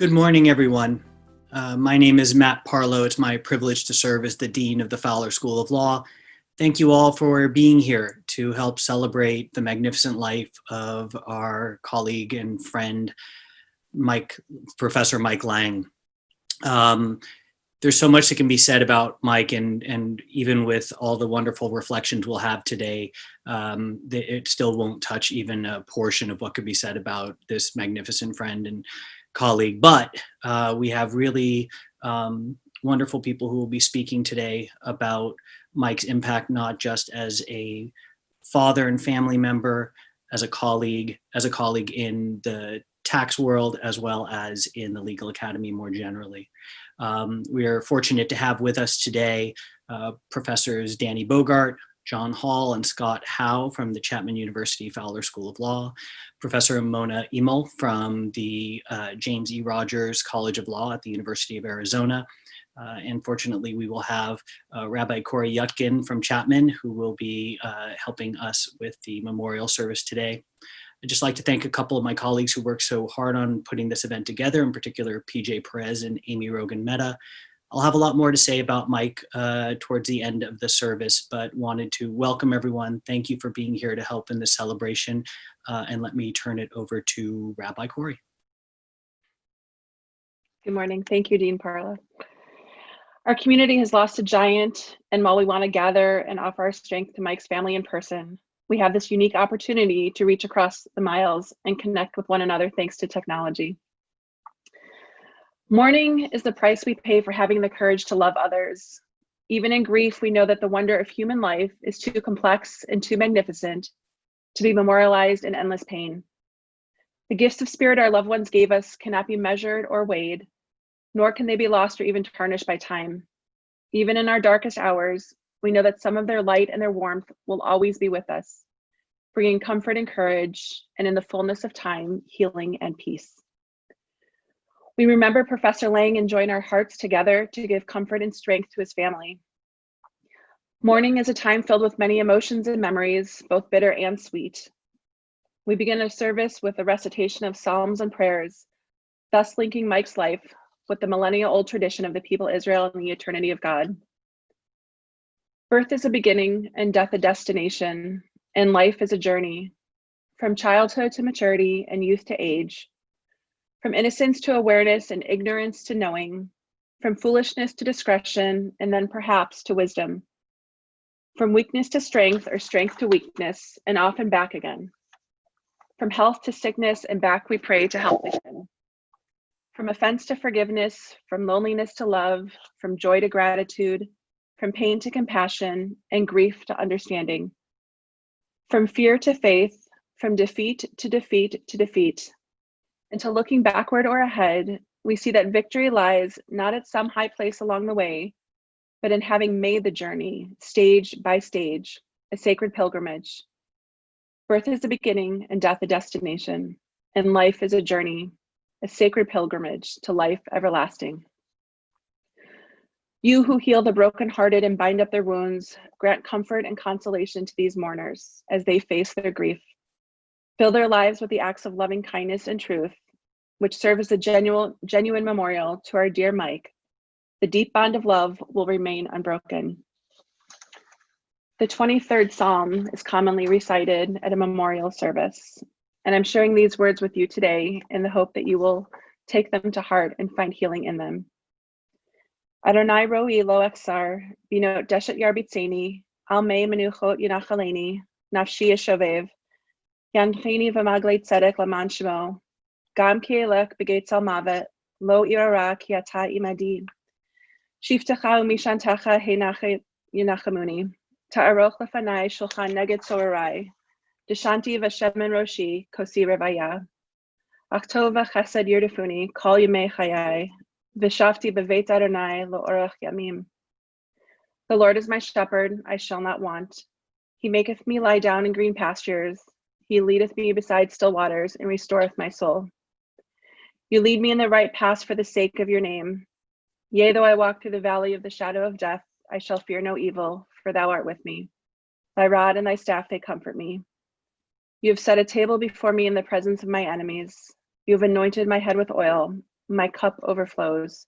Good morning, everyone. My name is Matt Parlow. It's my privilege to serve as the Dean of the Fowler School of Law. Thank you all for being here to help celebrate the magnificent life of our colleague and friend, Professor Mike Lang. There's so much that can be said about Mike, and even with all the wonderful reflections we'll have today, it still won't touch even a portion of what could be said about this magnificent friend and colleague. But we have really wonderful people who will be speaking today about Mike's impact, not just as a father and family member, as a colleague in the tax world, as well as in the legal academy more generally. We are fortunate to have with us today Professors Danny Bogart, John Hall, and Scott Howe from the Chapman University Fowler School of Law, Professor Mona Hymel from the James E. Rogers College of Law at the University of Arizona. And fortunately, we will have Rabbi Corie Yutkin from Chapman, who will be helping us with the memorial service today. I'd just like to thank a couple of my colleagues who worked so hard on putting this event together, in particular, PJ Perez and Amy Rogan Mehta. I'll have a lot more to say about Mike towards the end of the service, but wanted to welcome everyone. Thank you for being here to help in this celebration. And let me turn it over to Rabbi Corie. Good morning. Thank you, Dean Parlow. Our community has lost a giant, and while we want to gather and offer our strength to Mike's family in person, we have this unique opportunity to reach across the miles and connect with one another thanks to technology. Mourning is the price we pay for having the courage to love others. Even in grief, we know that the wonder of human life is too complex and too magnificent to be memorialized in endless pain. The gifts of spirit our loved ones gave us cannot be measured or weighed, nor can they be lost or even tarnished by time. Even in our darkest hours, we know that some of their light and their warmth will always be with us, bringing comfort and courage, and in the fullness of time, healing and peace. We remember Professor Lang and join our hearts together to give comfort and strength to his family. Mourning is a time filled with many emotions and memories, both bitter and sweet. We begin our service with a recitation of psalms and prayers, thus linking Mike's life with the millennia-old tradition of the people Israel and the eternity of God. Birth is a beginning and death a destination, and life is a journey, from childhood to maturity and youth to age, from innocence to awareness and ignorance to knowing, from foolishness to discretion, and then perhaps to wisdom, from weakness to strength or strength to weakness, and often back again, from health to sickness and back we pray to health again, from offense to forgiveness, from loneliness to love, from joy to gratitude, from pain to compassion, and grief to understanding, from fear to faith, from defeat to defeat to defeat. Until looking backward or ahead, we see that victory lies not at some high place along the way, but in having made the journey, stage by stage, a sacred pilgrimage. Birth is the beginning and death a destination, and life is a journey, a sacred pilgrimage to life everlasting. You who heal the brokenhearted and bind up their wounds, grant comfort and consolation to these mourners as they face their grief. Fill their lives with the acts of loving kindness and truth, which serve as a genuine memorial to our dear Mike. The deep bond of love will remain unbroken. The 23rd Psalm is commonly recited at a memorial service, and I'm sharing these words with you today in the hope that you will take them to heart and find healing in them. Adonai roi lo echsar, binot deshet yarbitzeni, al mei menuchot yinachaleni, nafshi yeshovev, yancheni v'maglei tzedek laman shemo, gam ki elek begates al mavet, lo irara ki ata imadi, shiftecha umishantecha heinachet yinachamuni, ta'aroch lefanai shulchan neged sorai, deshanti v'shemen roshi kosi revaya, achtov v'chesed yirdefuni kol yemei chayai, V'shavti b'veit Adonai lo'orach yamim. The Lord is my shepherd, I shall not want. He maketh me lie down in green pastures. He leadeth me beside still waters and restoreth my soul. You lead me in the right paths for the sake of your name. Yea, though I walk through the valley of the shadow of death, I shall fear no evil, for thou art with me. Thy rod and thy staff, they comfort me. You have set a table before me in the presence of my enemies. You have anointed my head with oil. my cup overflows.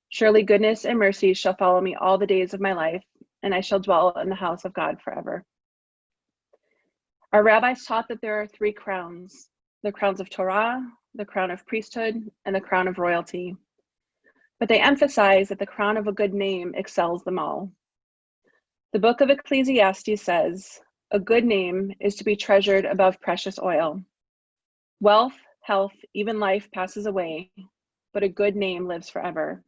Surely goodness and mercy shall follow me all the days of my life, and I shall dwell in the house of God forever. Our rabbis taught that there are three crowns: the crowns of Torah, the crown of priesthood, and the crown of royalty. But they emphasize that the crown of a good name excels them all. The book of Ecclesiastes says, "A good name is to be treasured above precious oil. Wealth, health, even life passes away, but a good name lives forever."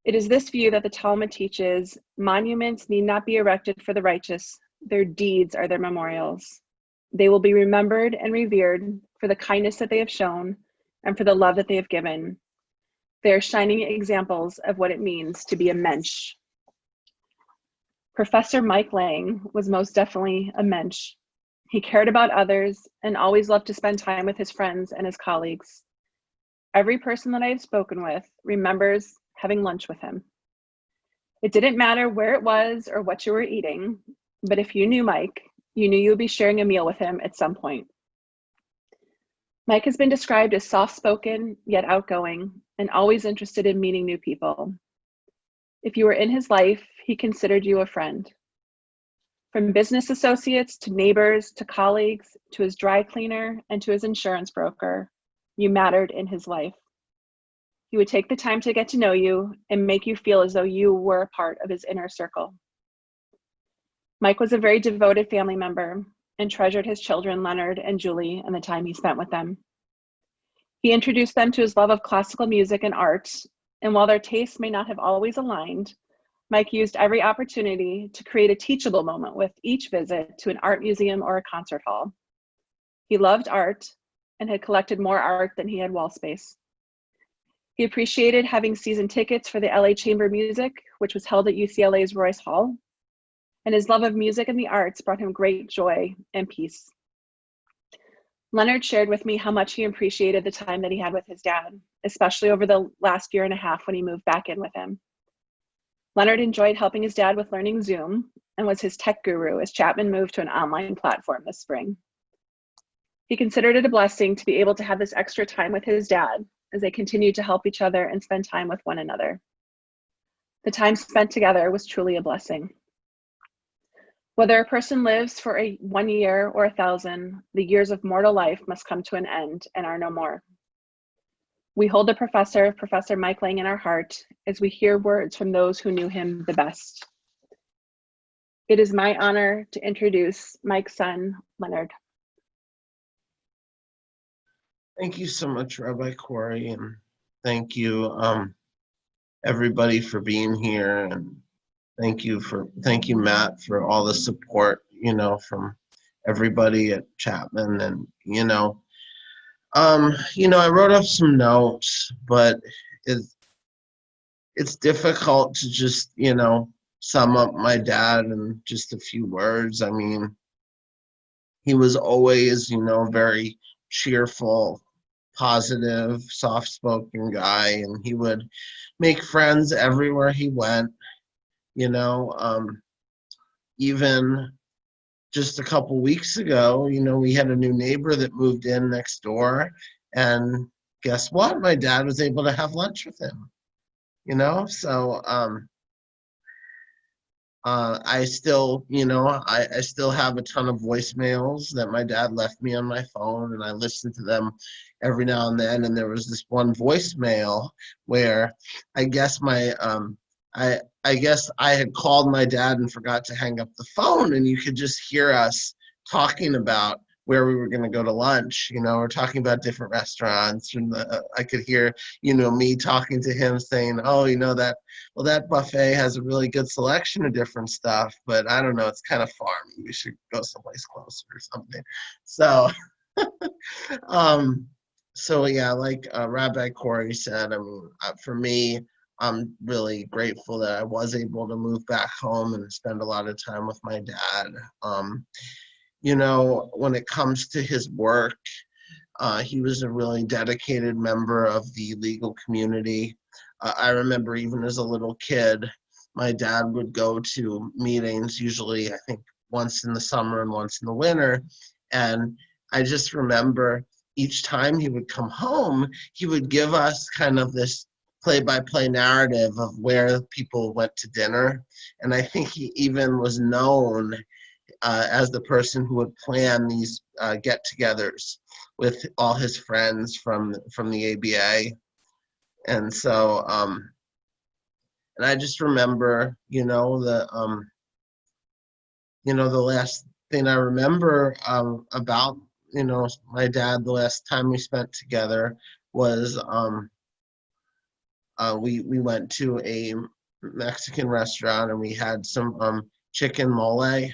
It is this view that the Talmud teaches: monuments need not be erected for the righteous, their deeds are their memorials. They will be remembered and revered for the kindness that they have shown and for the love that they have given. They are shining examples of what it means to be a mensch. Professor Mike Lang was most definitely a mensch. He cared about others and always loved to spend time with his friends and his colleagues. Every person that I have spoken with remembers having lunch with him. It didn't matter where it was or what you were eating, but if you knew Mike, you knew you would be sharing a meal with him at some point. Mike has been described as soft-spoken, yet outgoing, and always interested in meeting new people. If you were in his life, he considered you a friend. From business associates to neighbors to colleagues to his dry cleaner and to his insurance broker, you mattered in his life. He would take the time to get to know you and make you feel as though you were a part of his inner circle. Mike was a very devoted family member and treasured his children, Leonard and Julie, and the time he spent with them. He introduced them to his love of classical music and art, and while their tastes may not have always aligned, Mike used every opportunity to create a teachable moment with each visit to an art museum or a concert hall. He loved art and had collected more art than he had wall space. He appreciated having season tickets for the LA Chamber Music, which was held at UCLA's Royce Hall, and his love of music and the arts brought him great joy and peace. Leonard shared with me how much he appreciated the time that he had with his dad, especially over the last year and a half when he moved back in with him. Leonard enjoyed helping his dad with learning Zoom and was his tech guru as Chapman moved to an online platform this spring. He considered it a blessing to be able to have this extra time with his dad as they continued to help each other and spend time with one another. The time spent together was truly a blessing. Whether a person lives for 1 year or 1,000, the years of mortal life must come to an end and are no more. We hold the Professor Mike Lang, in our heart as we hear words from those who knew him the best. It is my honor to introduce Mike's son, Leonard. Thank you so much, Rabbi Corie, and thank you everybody for being here, and thank you Matt for all the support, from everybody at Chapman. And I wrote up some notes, but it's difficult to just sum up my dad in just a few words. I mean, he was always very cheerful, positive, soft-spoken guy, and he would make friends everywhere he went. Even just a couple weeks ago, we had a new neighbor that moved in next door, and guess what? My dad was able to have lunch with him. So I still, I still have a ton of voicemails that my dad left me on my phone, and I listen to them every now and then. And there was this one voicemail where I guess I guess I had called my dad and forgot to hang up the phone, and you could just hear us talking about where we were going to go to lunch. We're talking about different restaurants, and I could hear, me talking to him saying, "Oh, that buffet has a really good selection of different stuff, but I don't know, it's kind of far. Maybe we should go someplace closer or something." So, so yeah, like Rabbi Corie said, I mean, for me, I'm really grateful that I was able to move back home and spend a lot of time with my dad. When it comes to his work, he was a really dedicated member of the legal community. I remember even as a little kid, my dad would go to meetings, usually I think once in the summer and once in the winter. And I just remember each time he would come home, he would give us kind of this play-by-play narrative of where people went to dinner. And I think he even was known as the person who would plan these get-togethers with all his friends from the ABA. And so, and I just remember, the last thing I remember about, my dad, the last time we spent together was we went to a Mexican restaurant and we had some chicken mole,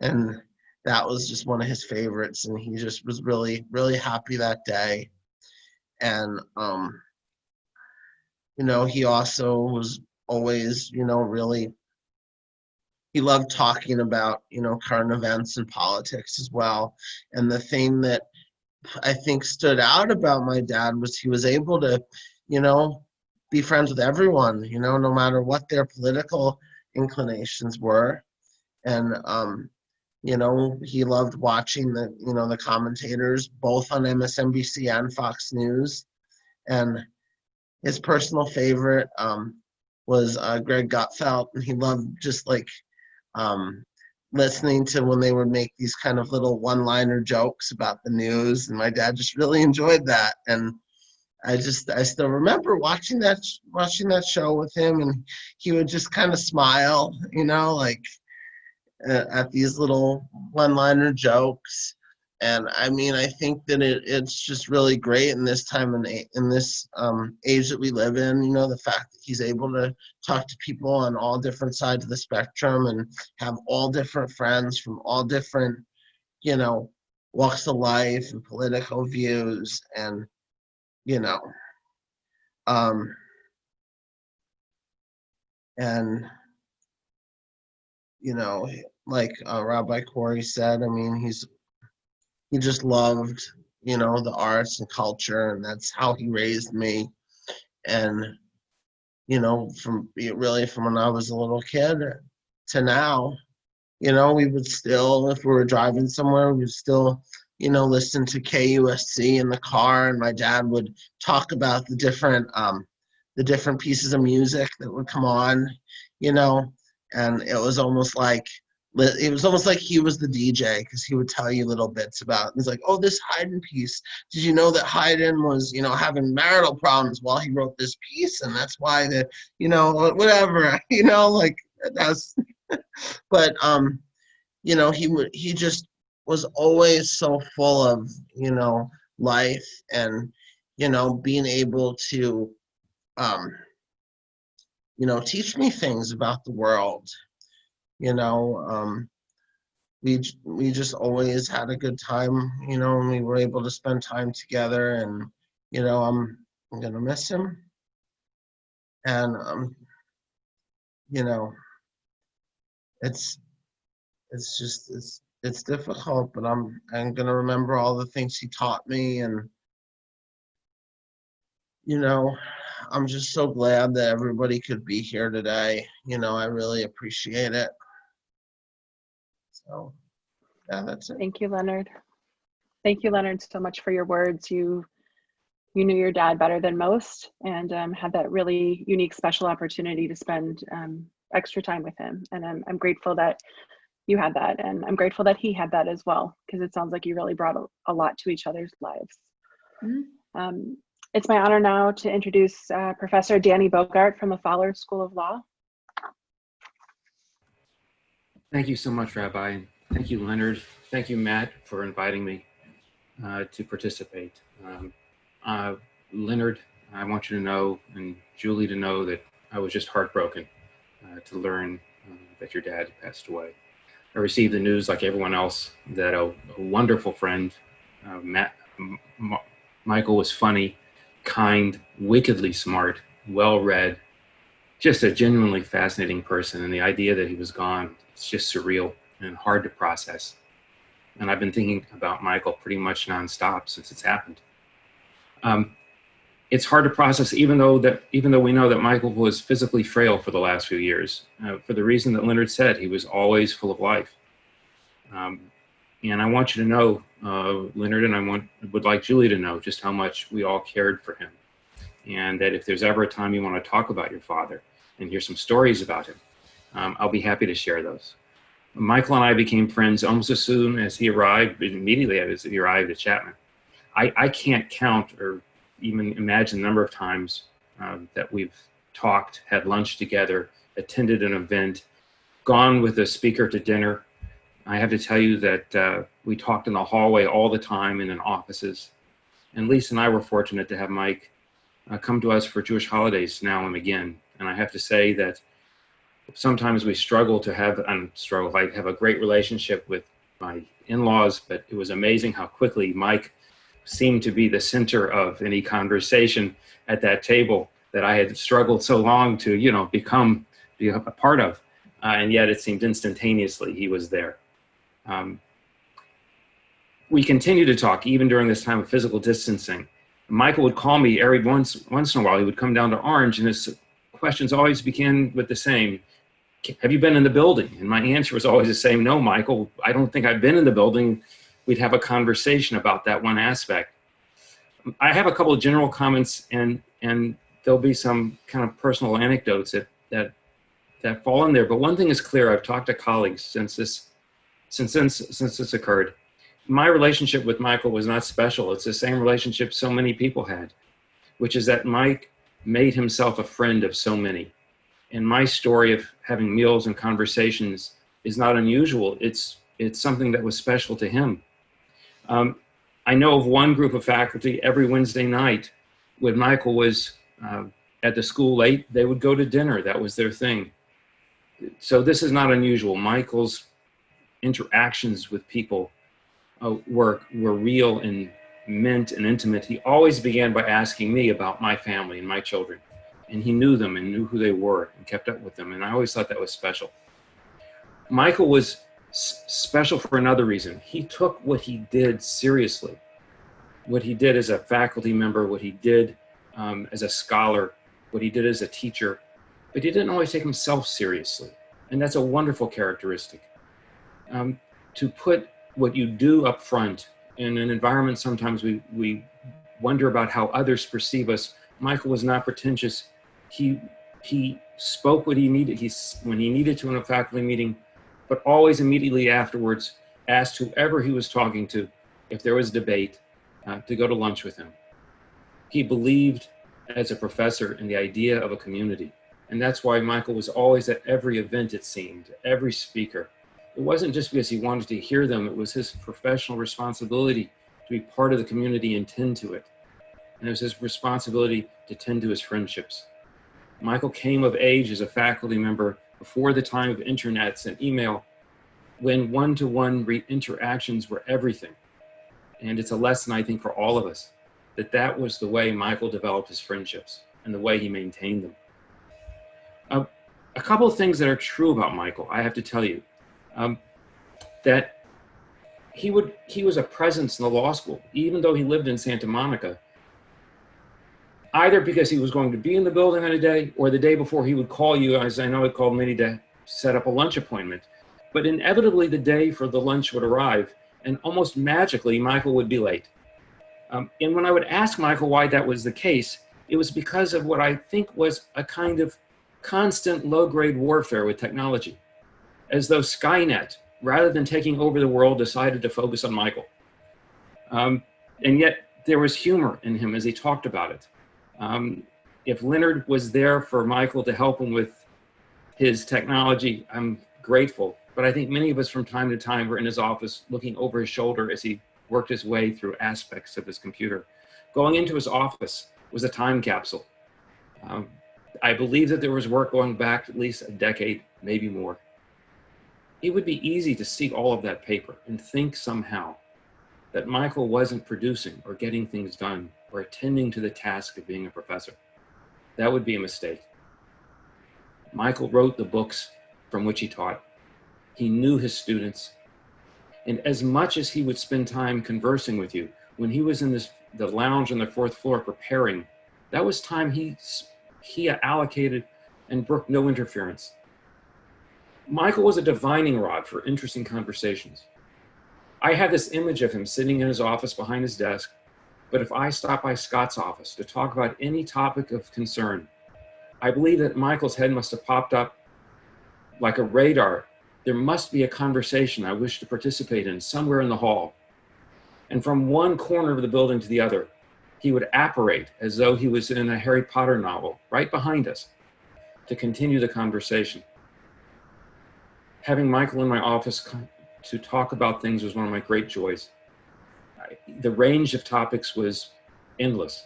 and that was just one of his favorites, and he just was really, really happy that day. And he also was always, really, he loved talking about, current events and politics as well. And the thing that I think stood out about my dad was he was able to, be friends with everyone, no matter what their political inclinations were. And, he loved watching the commentators both on MSNBC and Fox News. And his personal favorite was Greg Gutfeld, and he loved just listening to when they would make these kind of little one-liner jokes about the news, and my dad just really enjoyed that. And I still remember watching that show with him, and he would just kind of smile, at these little one-liner jokes. And I mean, I think that it's just really great in this time and in this age that we live in, the fact that he's able to talk to people on all different sides of the spectrum and have all different friends from all different, walks of life and political views. And, like Rabbi Corie said, I mean, he just loved, the arts and culture, and that's how he raised me. And, from when I was a little kid to now, we would still, if we were driving somewhere, we would still, listen to KUSC in the car, and my dad would talk about the different pieces of music that would come on, and it was almost like he was the DJ, because he would tell you little bits about it. He's like, oh, this Haydn piece. Did you know that Haydn was, having marital problems while he wrote this piece? And that's why whatever, that's, but, he just was always so full of, life and, being able to, teach me things about the world. We just always had a good time, and we were able to spend time together, and, I'm gonna miss him. And, it's difficult, but I'm gonna remember all the things he taught me. And, I'm just so glad that everybody could be here today. I really appreciate it. So, yeah, that's it. Thank you, Leonard. Thank you, Leonard, so much for your words. You knew your dad better than most, and had that really unique, special opportunity to spend extra time with him. And I'm grateful that you had that, and I'm grateful that he had that as well, because it sounds like you really brought a lot to each other's lives. Mm-hmm. It's my honor now to introduce Professor Danny Bogart from the Fowler School of Law. Thank you so much, Rabbi. Thank you, Leonard. Thank you, Matt, for inviting me to participate. Leonard, I want you to know, and Julie to know, that I was just heartbroken to learn that your dad passed away. I received the news like everyone else that a wonderful friend, Michael, was funny, kind, wickedly smart, well-read, just a genuinely fascinating person. And the idea that he was gone, it's just surreal and hard to process. And I've been thinking about Michael pretty much nonstop since it's happened. It's hard to process, even though we know that Michael was physically frail for the last few years, for the reason that Leonard said. He was always full of life. And I want you to know, Leonard, and would like Julie to know just how much we all cared for him. And that if there's ever a time you want to talk about your father and hear some stories about him, I'll be happy to share those. Michael and I became friends almost as soon as he arrived, immediately as he arrived at Chapman. I can't count or even imagine the number of times that we've talked, had lunch together, attended an event, gone with a speaker to dinner. I have to tell you that we talked in the hallway all the time and in offices. And Lisa and I were fortunate to have Mike come to us for Jewish holidays now and again. And I have to say that sometimes we struggle to have, I have a great relationship with my in-laws, but it was amazing how quickly Mike seemed to be the center of any conversation at that table that I had struggled so long to, be a part of. And yet it seemed instantaneously he was there. We continued to talk even during this time of physical distancing. Michael would call me every once in a while. He would come down to Orange, and his questions always began with the same: have you been in the building? And my answer was always the same: no, Michael, I don't think I've been in the building. We'd have a conversation about that one aspect. I have a couple of general comments, and there'll be some kind of personal anecdotes that fall in there. But one thing is clear: I've talked to colleagues since this occurred. My relationship with Michael was not special. It's the same relationship so many people had, which is that Mike made himself a friend of so many. And my story of having meals and conversations is not unusual. It's something that was special to him. I know of one group of faculty every Wednesday night when Michael was at the school late, they would go to dinner. That was their thing. So this is not unusual. Michael's interactions with people were real and meant and intimate. He always began by asking me about my family and my children. And he knew them and knew who they were and kept up with them. And I always thought that was special. Michael was special for another reason. He took what he did seriously. What he did as a faculty member, what he did as a scholar, what he did as a teacher, but he didn't always take himself seriously. And that's a wonderful characteristic. To put what you do up front in an environment, sometimes we wonder about how others perceive us. Michael was not pretentious. He spoke what he needed, when he needed to in a faculty meeting, but always immediately afterwards asked whoever he was talking to, if there was debate, to go to lunch with him. He believed as a professor in the idea of a community. And that's why Michael was always at every event, it seemed, every speaker. It wasn't just because he wanted to hear them, it was his professional responsibility to be part of the community and tend to it. And it was his responsibility to tend to his friendships. Michael came of age as a faculty member before the time of internets and email, when one-to-one interactions were everything. And it's a lesson, I think, for all of us, that was the way Michael developed his friendships and the way he maintained them. A couple of things that are true about Michael, I have to tell you. That he was a presence in the law school, even though he lived in Santa Monica, either because he was going to be in the building on a day or the day before he would call you, as I know he called many to set up a lunch appointment. But inevitably the day for the lunch would arrive, and almost magically Michael would be late. And when I would ask Michael why that was the case, it was because of what I think was a kind of constant low-grade warfare with technology. As though Skynet, rather than taking over the world, decided to focus on Michael. And yet there was humor in him as he talked about it. If Leonard was there for Michael to help him with his technology, I'm grateful. But I think many of us from time to time were in his office looking over his shoulder as he worked his way through aspects of his computer. Going into his office was a time capsule. I believe that there was work going back at least a decade, maybe more. It would be easy to see all of that paper and think somehow that Michael wasn't producing or getting things done or attending to the task of being a professor. That would be a mistake. Michael wrote the books from which he taught. He knew his students. And as much as he would spend time conversing with you, when he was in the lounge on the fourth floor preparing, that was time he allocated and brooked no interference. Michael was a divining rod for interesting conversations. I have this image of him sitting in his office behind his desk, but if I stop by Scott's office to talk about any topic of concern, I believe that Michael's head must have popped up like a radar. There must be a conversation I wish to participate in somewhere in the hall. And from one corner of the building to the other, he would apparate as though he was in a Harry Potter novel right behind us to continue the conversation. Having Michael in my office to talk about things was one of my great joys. The range of topics was endless.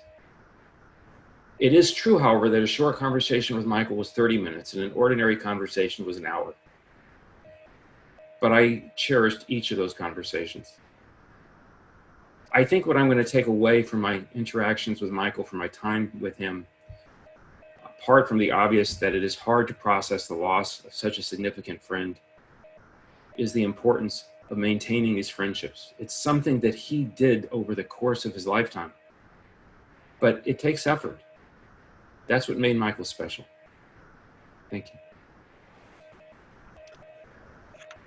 It is true, however, that a short conversation with Michael was 30 minutes and an ordinary conversation was an hour. But I cherished each of those conversations. I think what I'm going to take away from my interactions with Michael, from my time with him, apart from the obvious that it is hard to process the loss of such a significant friend, is the importance of maintaining these friendships. It's something that he did over the course of his lifetime, but it takes effort. That's what made Michael special. Thank you.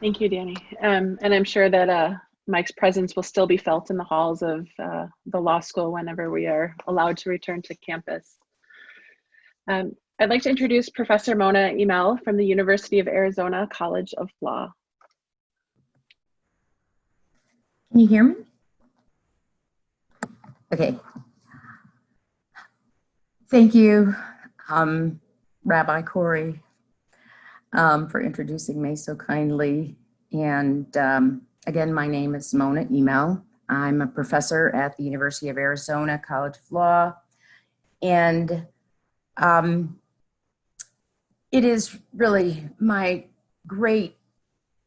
Thank you, Danny. And I'm sure that Mike's presence will still be felt in the halls of the law school whenever we are allowed to return to campus. I'd like to introduce Professor Mona Hymel from the University of Arizona College of Law. Can you hear me? Okay. Thank you, Rabbi Corie, for introducing me so kindly. And again, my name is Mona Hymel. I'm a professor at the University of Arizona College of Law. And it is really my great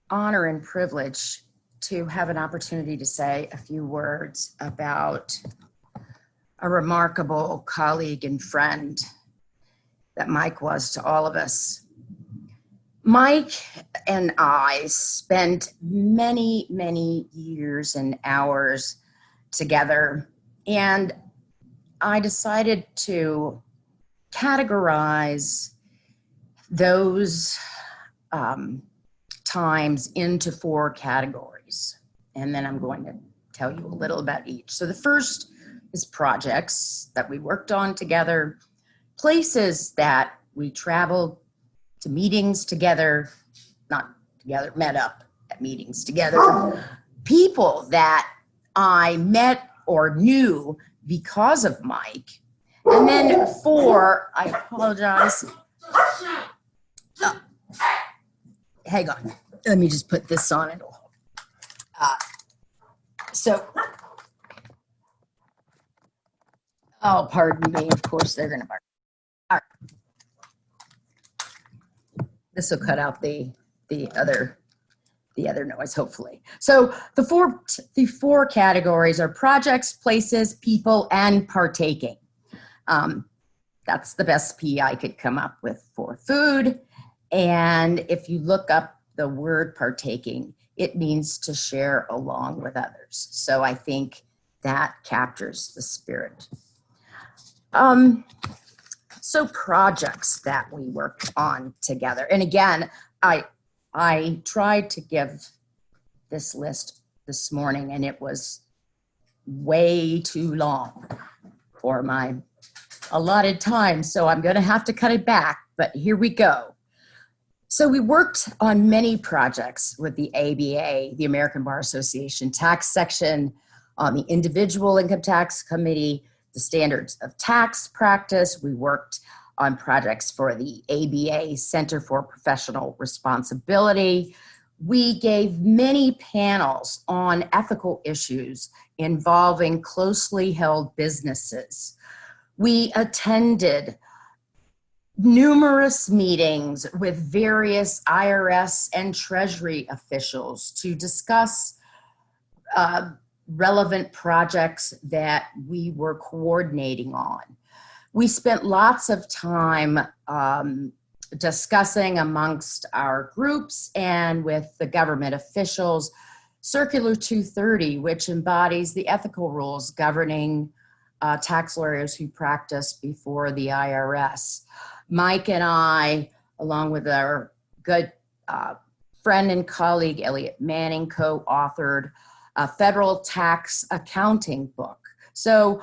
honor and privilege to have an opportunity to say a few words about a remarkable colleague and friend that Mike was to all of us. Mike and I spent many, many years and hours together, and I decided to categorize those times into 4 categories. And then I'm going to tell you a little about each. So the first is projects that we worked on together, places that we traveled to meetings together, not together, met up at meetings together, people that I met or knew because of Mike. And then 4, I apologize. Hang on, let me just put this on. Oh, pardon me, of course they're gonna bark. All right. This will cut out the other noise, hopefully. So the four categories are projects, places, people, and partaking. That's the best P I could come up with for food. And if you look up the word partaking, it means to share along with others. So I think that captures the spirit. So projects that we worked on together. And again, I tried to give this list this morning and it was way too long for my allotted time. So I'm going to have to cut it back, but here we go. So we worked on many projects with the ABA, the American Bar Association tax section, on the Individual Income Tax Committee, the Standards of Tax Practice. We worked on projects for the ABA Center for Professional Responsibility. We gave many panels on ethical issues involving closely held businesses. We attended numerous meetings with various IRS and Treasury officials to discuss relevant projects that we were coordinating on. We spent lots of time discussing amongst our groups and with the government officials Circular 230, which embodies the ethical rules governing tax lawyers who practice before the IRS. Mike and I, along with our good friend and colleague, Elliot Manning, co-authored a federal tax accounting book. So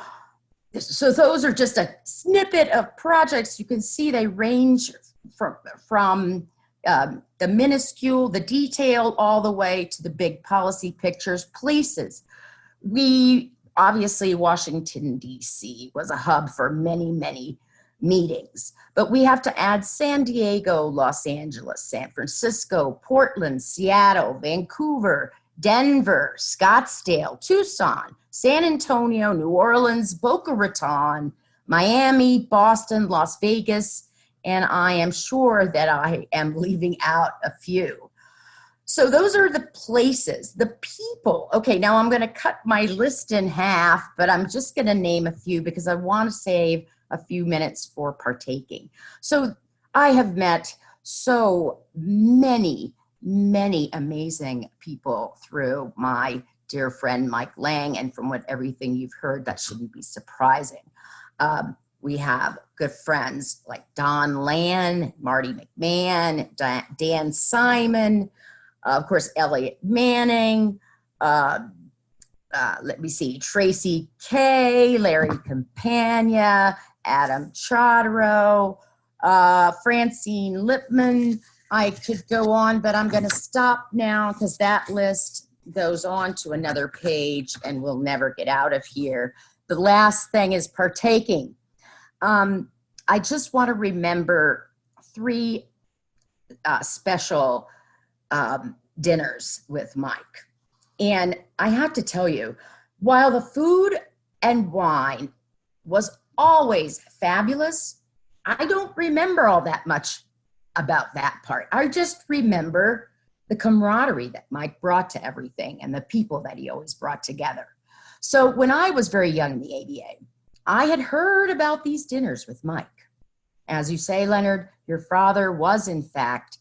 those are just a snippet of projects. You can see they range from the minuscule, the detail, all the way to the big policy pictures, places. Obviously, Washington, D.C. was a hub for many, many meetings, but we have to add San Diego, Los Angeles, San Francisco, Portland, Seattle, Vancouver, Denver, Scottsdale, Tucson, San Antonio, New Orleans, Boca Raton, Miami, Boston, Las Vegas, and I am sure that I am leaving out a few. So those are the places, the people. Okay, now I'm going to cut my list in half, but I'm just going to name a few because I want to save a few minutes for partaking. So I have met so many amazing people through my dear friend Mike Lang, and from everything you've heard, that shouldn't be surprising. We have good friends like Don Land, Marty McMahon, Dan Simon, of course, Elliot Manning, let me see, Tracy Kay, Larry Campagna, Adam Chodorow, Francine Lipman. I could go on, but I'm going to stop now because that list goes on to another page and we'll never get out of here. The last thing is partaking. I just want to remember 3 special dinners with Mike. And I have to tell you, while the food and wine was always fabulous, I don't remember all that much about that part. I just remember the camaraderie that Mike brought to everything and the people that he always brought together. So when I was very young in the ABA, I had heard about these dinners with Mike. As you say, Leonard, your father was in fact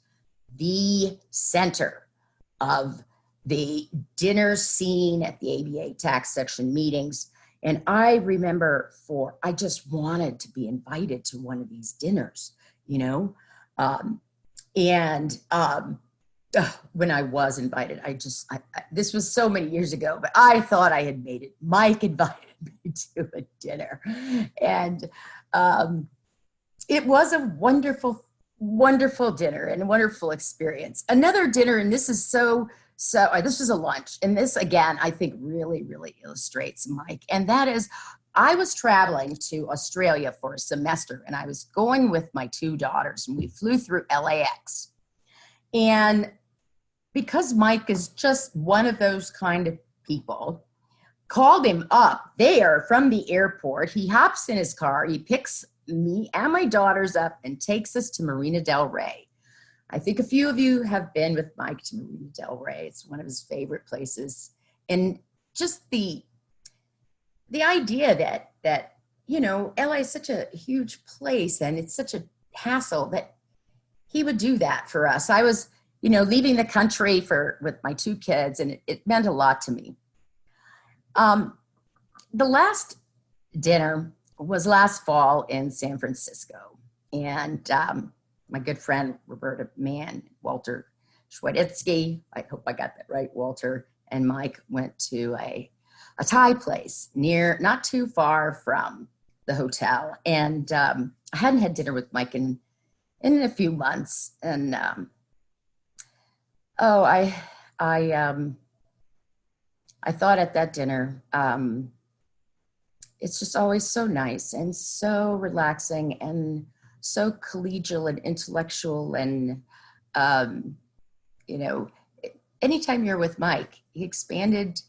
the center of the dinner scene at the ABA tax section meetings. And I remember I just wanted to be invited to one of these dinners, you know? When I was invited, this was so many years ago, but I thought I had made it. Mike invited me to a dinner. And it was a wonderful, wonderful dinner and a wonderful experience. Another dinner, and this is this was a lunch. And this, again, I think really, really illustrates Mike. And that is, I was traveling to Australia for a semester, and I was going with my 2 daughters, and we flew through LAX. And because Mike is just one of those kind of people, called him up there from the airport. He hops in his car, he picks me and my daughters up and takes us to Marina Del Rey. I think a few of you have been with Mike to Marina Del Rey. It's one of his favorite places. And just the idea that, you know, LA is such a huge place and it's such a hassle that he would do that for us. I was, you know, leaving the country with my 2 kids, and it meant a lot to me. The last dinner was last fall in San Francisco. And my good friend, Roberta Mann, Walter Schweditsky, I hope I got that right, Walter, and Mike went to a Thai place not too far from the hotel. And I hadn't had dinner with Mike in a few months. And I thought at that dinner, it's just always so nice and so relaxing and so collegial and intellectual. And, you know, anytime you're with Mike, he expanded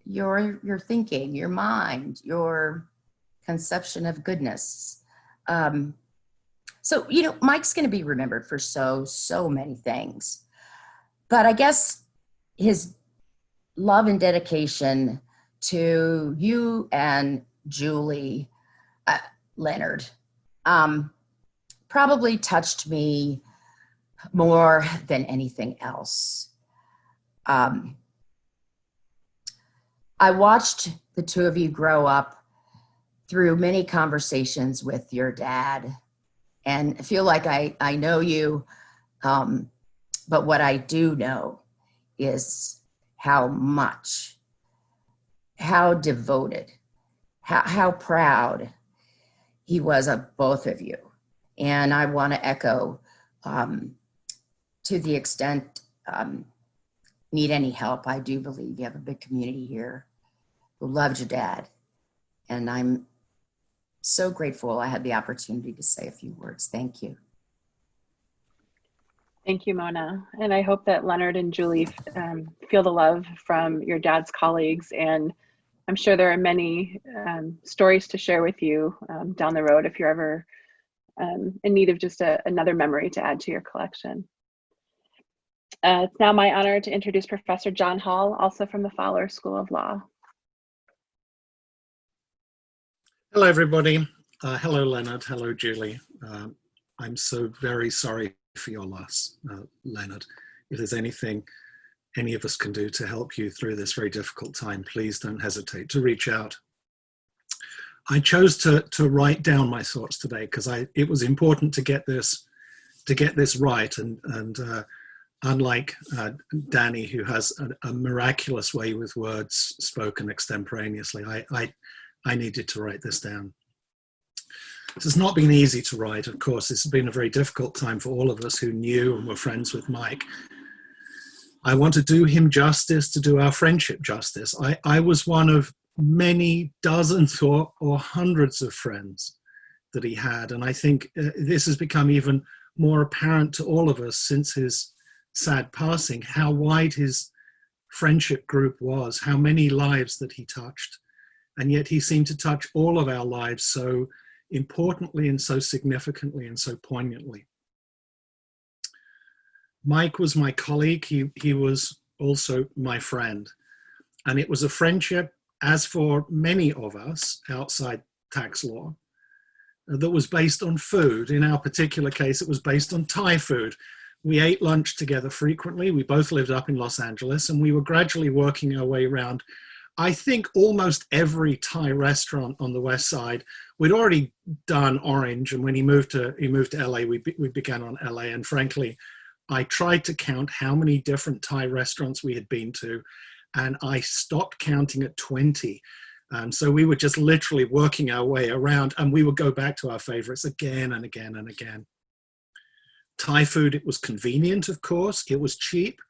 your thinking, your mind, your conception of goodness. So, you know, Mike's going to be remembered for so many things. But I guess his love and dedication to you and Julie, Leonard, probably touched me more than anything else. I watched the 2 of you grow up through many conversations with your dad, and I feel like I know you, but what I do know is how much how devoted, how proud he was of both of you. And I want to echo, to the extent, need any help, I do believe you have a big community here who loved your dad. And I'm so grateful I had the opportunity to say a few words. Thank you. Thank you, Mona. And I hope that Leonard and Julie feel the love from your dad's colleagues. And I'm sure there are many stories to share with you down the road if you're ever in need of just another memory to add to your collection. It's now my honor to introduce Professor John Hall, also from the Fowler School of Law. Hello, everybody. Hello, Leonard. Hello, Julie. I'm so very sorry for your loss, Leonard. If there's anything any of us can do to help you through this very difficult time, please don't hesitate to reach out. I chose to write down my thoughts today because it was important to get this right. And unlike Danny, who has a miraculous way with words spoken extemporaneously, I needed to write this down. This has not been easy to write, of course. This has been a very difficult time for all of us who knew and were friends with Mike. I want to do him justice, to do our friendship justice. I was one of many dozens or hundreds of friends that he had. And I think this has become even more apparent to all of us since his sad passing, how wide his friendship group was, how many lives that he touched. And yet he seemed to touch all of our lives so importantly and so significantly and so poignantly. Mike was my colleague. He was also my friend. And it was a friendship, as for many of us outside tax law, that was based on food. In our particular case, it was based on Thai food. We ate lunch together frequently. We both lived up in Los Angeles, and we were gradually working our way around, I think, almost every Thai restaurant on the West Side. We'd already done Orange, and when he moved to LA, we began on LA. And frankly, I tried to count how many different Thai restaurants we had been to, and I stopped counting at 20. So we were just literally working our way around, and we would go back to our favorites again and again and again. Thai food, it was convenient, of course. It was cheap.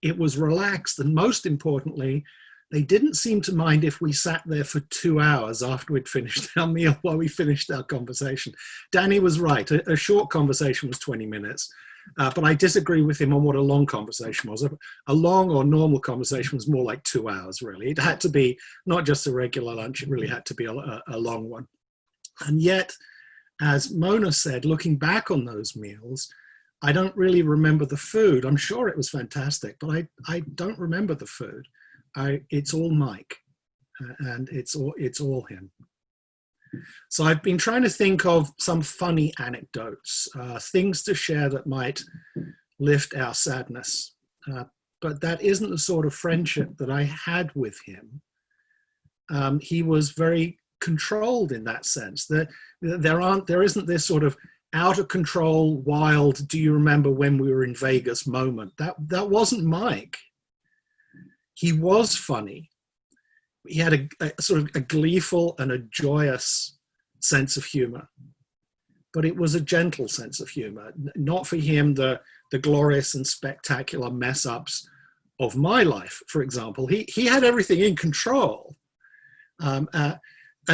It was relaxed. And most importantly, they didn't seem to mind if we sat there for 2 hours after we'd finished our meal while we finished our conversation. Danny was right. A short conversation was 20 minutes. But I disagree with him on what a long conversation was. A long or normal conversation was more like 2 hours, really. It had to be not just a regular lunch. It really had to be a long one. And yet, as Mona said, looking back on those meals, I don't really remember the food. I'm sure it was fantastic, but I don't remember the food. It's all Mike, and it's all him. So I've been trying to think of some funny anecdotes, things to share that might lift our sadness. But that isn't the sort of friendship that I had with him. He was very controlled in that sense. There isn't this sort of out of control, wild, do you remember when we were in Vegas moment. That wasn't Mike. He was funny. He had a sort of a gleeful and a joyous sense of humor, but it was a gentle sense of humor. Not for him the glorious and spectacular mess ups of my life, for example. He had everything in control, and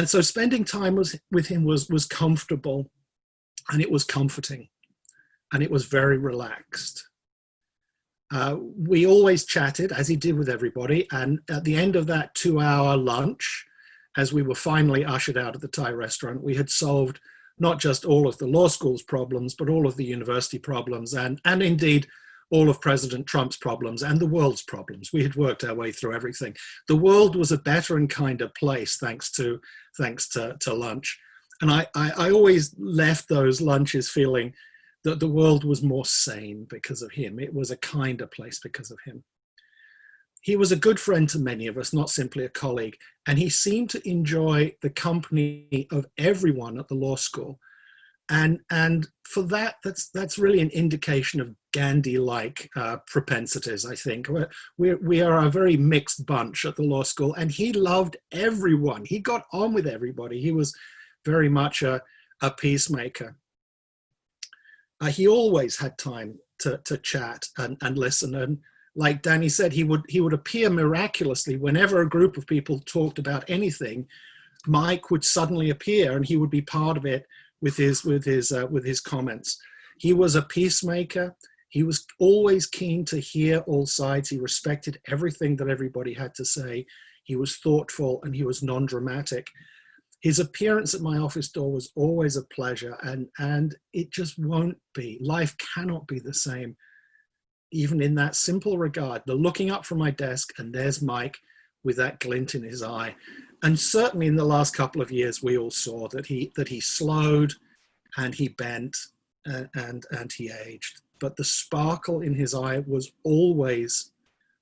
so spending time with him was comfortable, and it was comforting, and it was very relaxed. We always chatted, as he did with everybody, and at the end of that 2-hour lunch, as we were finally ushered out of the Thai restaurant, we had solved not just all of the law school's problems, but all of the university problems, and indeed all of President Trump's problems and the world's problems. We had worked our way through everything. The world was a better and kinder place thanks to lunch. And I always left those lunches feeling that the world was more sane because of him. It was a kinder place because of him. He was a good friend to many of us, not simply a colleague, and he seemed to enjoy the company of everyone at the law school. And for that's really an indication of Gandhi-like propensities, I think. We are a very mixed bunch at the law school, and he loved everyone. He got on with everybody. He was very much a peacemaker. He always had time to chat and listen. And like Danny said, he would appear miraculously whenever a group of people talked about anything. Mike would suddenly appear, and he would be part of it with his comments. He was a peacemaker. He was always keen to hear all sides. He respected everything that everybody had to say. He was thoughtful, and he was non-dramatic. His appearance at my office door was always a pleasure, and it just won't be. Life cannot be the same, even in that simple regard. The looking up from my desk, and there's Mike with that glint in his eye. And certainly in the last couple of years, we all saw that he slowed, and he bent, and he aged. But the sparkle in his eye was always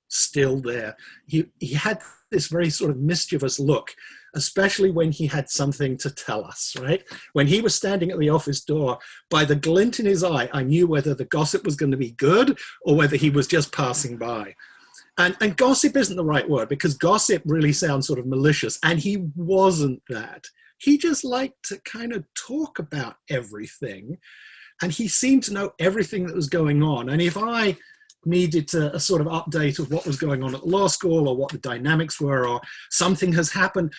still there. He had this very sort of mischievous look, especially when he had something to tell us, right? When he was standing at the office door, by the glint in his eye, I knew whether the gossip was going to be good or whether he was just passing by. And gossip isn't the right word, because gossip really sounds sort of malicious, and he wasn't that. He just liked to kind of talk about everything, and he seemed to know everything that was going on. And if I needed a sort of update of what was going on at law school, or what the dynamics were, or something has happened,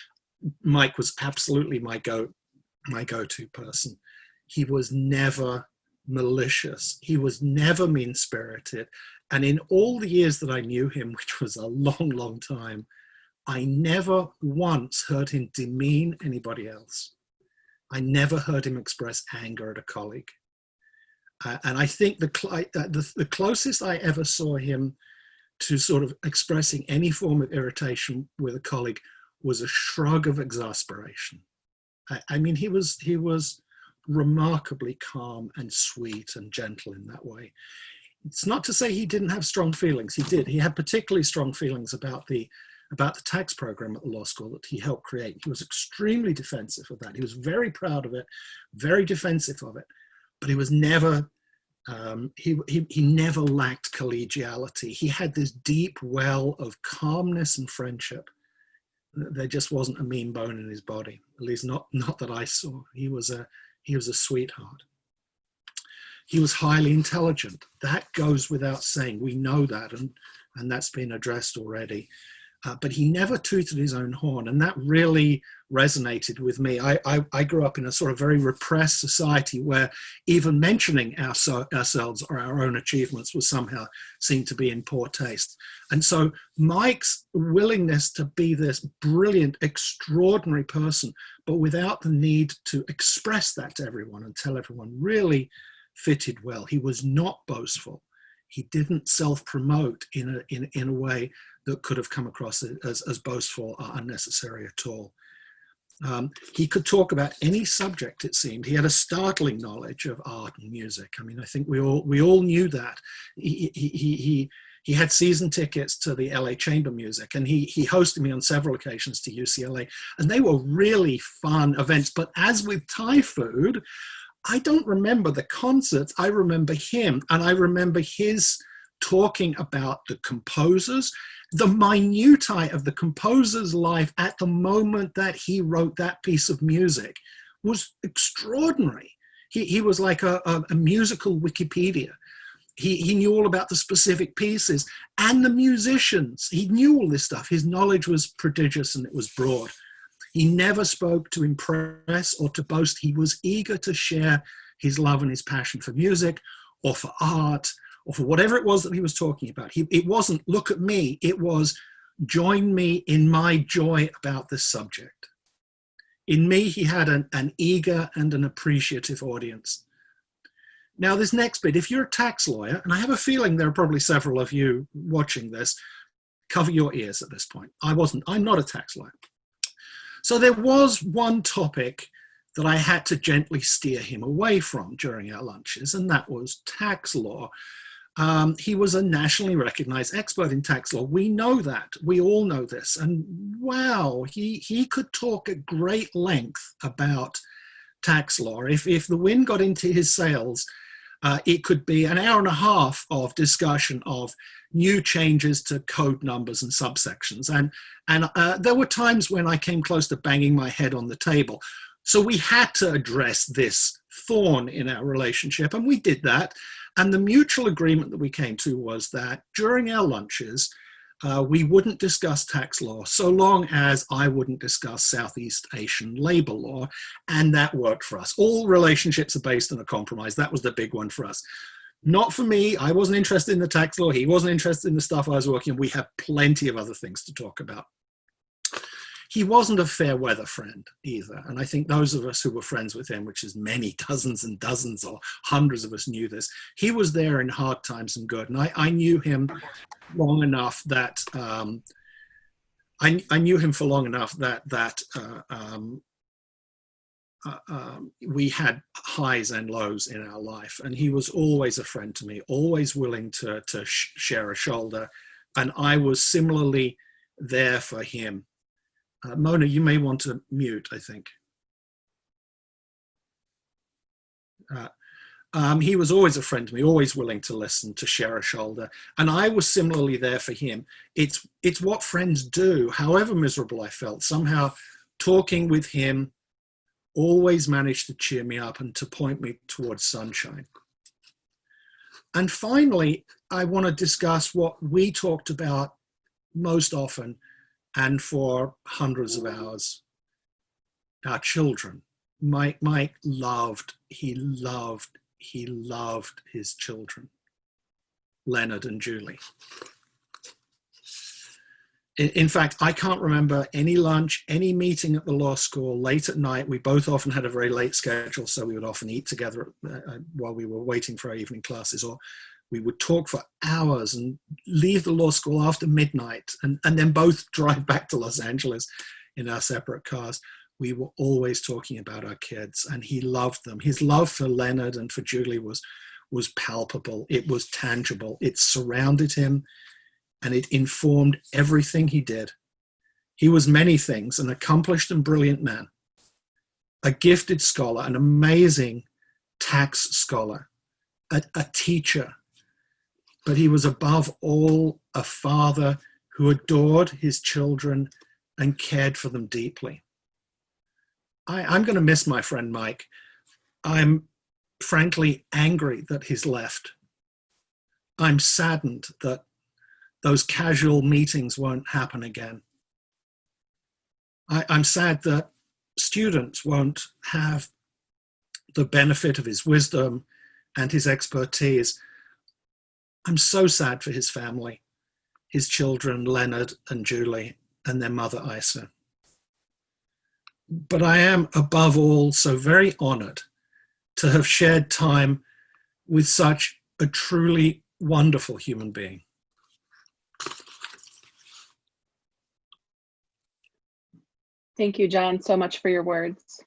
Mike was absolutely my go-to person. He was never malicious. He was never mean-spirited. And in all the years that I knew him, which was a long, long time, I never once heard him demean anybody else. I never heard him express anger at a colleague. And I think the closest I ever saw him to sort of expressing any form of irritation with a colleague was a shrug of exasperation. I mean, he was remarkably calm and sweet and gentle in that way. It's not to say he didn't have strong feelings. He did. He had particularly strong feelings about the tax program at the law school that he helped create. He was extremely defensive of that. He was very proud of it, very defensive of it. But he was never, he never lacked collegiality. He had this deep well of calmness and friendship. There just wasn't a mean bone in his body, at least not that I saw. He was a sweetheart. He was highly intelligent. That goes without saying. We know that, and that's been addressed already. But he never tooted his own horn, and that really resonated with me. I grew up in a sort of very repressed society where even mentioning ourselves or our own achievements was somehow seen to be in poor taste. And so Mike's willingness to be this brilliant, extraordinary person, but without the need to express that to everyone and tell everyone, really fitted well. He was not boastful. He didn't self-promote in a way that could have come across as boastful or unnecessary at all. He could talk about any subject, it seemed. He had a startling knowledge of art and music. I mean, I think we all knew that. He had season tickets to the LA Chamber Music, and he hosted me on several occasions to UCLA, and they were really fun events. But as with Thai food, I don't remember the concerts. I remember him, and I remember his talking about the composers, the minutiae of the composer's life at the moment that he wrote that piece of music was extraordinary. He was like a musical Wikipedia. He knew all about the specific pieces and the musicians. He knew all this stuff. His knowledge was prodigious, and it was broad. He never spoke to impress or to boast. He was eager to share his love and his passion for music or for art or for whatever it was that he was talking about. It wasn't, look at me. It was, join me in my joy about this subject. In me, he had an eager and an appreciative audience. Now, this next bit, if you're a tax lawyer, and I have a feeling there are probably several of you watching this, cover your ears at this point. I'm not a tax lawyer. So there was one topic that I had to gently steer him away from during our lunches, and that was tax law. He was a nationally recognized expert in tax law. We know that. We all know this. And wow, he could talk at great length about tax law. If the wind got into his sails, It could be an hour and a half of discussion of new changes to code numbers and subsections. And there were times when I came close to banging my head on the table. So we had to address this thorn in our relationship, and we did that. And the mutual agreement that we came to was that during our lunches, we wouldn't discuss tax law so long as I wouldn't discuss Southeast Asian labor law, and that worked for us. All relationships are based on a compromise. That was the big one for us. Not for me. I wasn't interested in the tax law. He wasn't interested in the stuff I was working on. We have plenty of other things to talk about. He wasn't a fair weather friend either. And I think those of us who were friends with him, which is many dozens and dozens or hundreds of us, knew this. He was there in hard times and good. And I knew him long enough that I knew him for long enough that we had highs and lows in our life. And he was always a friend to me, always willing to share a shoulder. And I was similarly there for him. Mona, you may want to mute, I think. He was always a friend to me, always willing to listen, to share a shoulder. And I was similarly there for him. It's what friends do, however miserable I felt. Somehow talking with him always managed to cheer me up and to point me towards sunshine. And finally, I want to discuss what we talked about most often and for hundreds of hours, our children. Mike loved his children, Leonard and Julie. In fact, I can't remember any lunch, any meeting at the law school late at night. We both often had a very late schedule, so we would often eat together while we were waiting for our evening classes, or we would talk for hours and leave the law school after midnight and then both drive back to Los Angeles in our separate cars. We were always talking about our kids, and he loved them. His love for Leonard and for Julie was palpable. It was tangible. It surrounded him, and it informed everything he did. He was many things: an accomplished and brilliant man, a gifted scholar, an amazing tax scholar, a teacher. But he was above all a father who adored his children and cared for them deeply. I'm going to miss my friend Mike. I'm frankly angry that he's left. I'm saddened that those casual meetings won't happen again. I'm sad that students won't have the benefit of his wisdom and his expertise. I'm so sad for his family, his children, Leonard and Julie, and their mother, Isa. But I am, above all, so very honored to have shared time with such a truly wonderful human being. Thank you, John, so much for your words.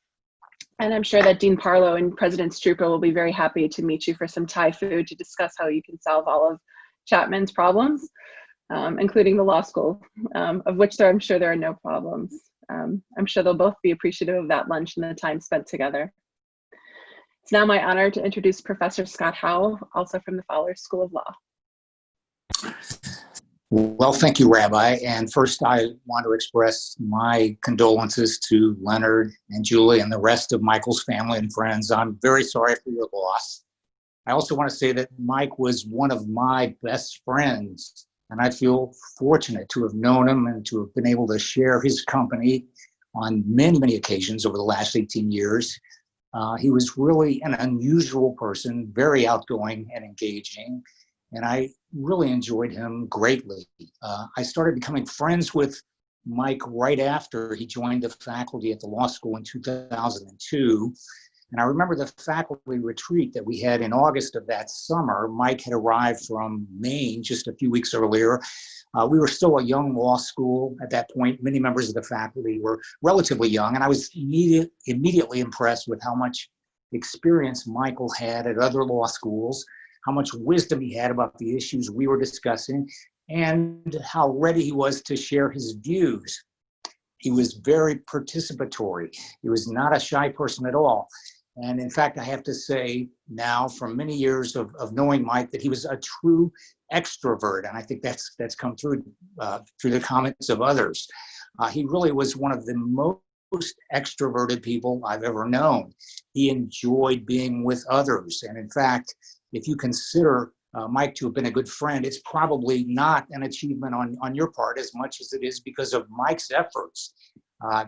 And I'm sure that Dean Parlow and President Struper will be very happy to meet you for some Thai food to discuss how you can solve all of Chapman's problems, including the law school, of which I'm sure there are no problems. I'm sure they'll both be appreciative of that lunch and the time spent together. It's now my honor to introduce Professor Scott Howe, also from the Fowler School of Law. Well, thank you, Rabbi. And first, I want to express my condolences to Leonard and Julie and the rest of Michael's family and friends. I'm very sorry for your loss. I also want to say that Mike was one of my best friends, and I feel fortunate to have known him and to have been able to share his company on many, many occasions over the last 18 years. He was really an unusual person, very outgoing and engaging, and I really enjoyed him greatly. I started becoming friends with Mike right after he joined the faculty at the law school in 2002. And I remember the faculty retreat that we had in August of that summer. Mike had arrived from Maine just a few weeks earlier. We were still a young law school at that point. Many members of the faculty were relatively young, and I was immediately impressed with how much experience Michael had at other law schools, how much wisdom he had about the issues we were discussing, and how ready he was to share his views. He was very participatory. He was not a shy person at all. And in fact, I have to say now, from many years of knowing Mike, that he was a true extrovert. And I think that's come through the comments of others. He really was one of the most extroverted people I've ever known. He enjoyed being with others. And in fact, if you consider Mike to have been a good friend, it's probably not an achievement on your part as much as it is because of Mike's efforts.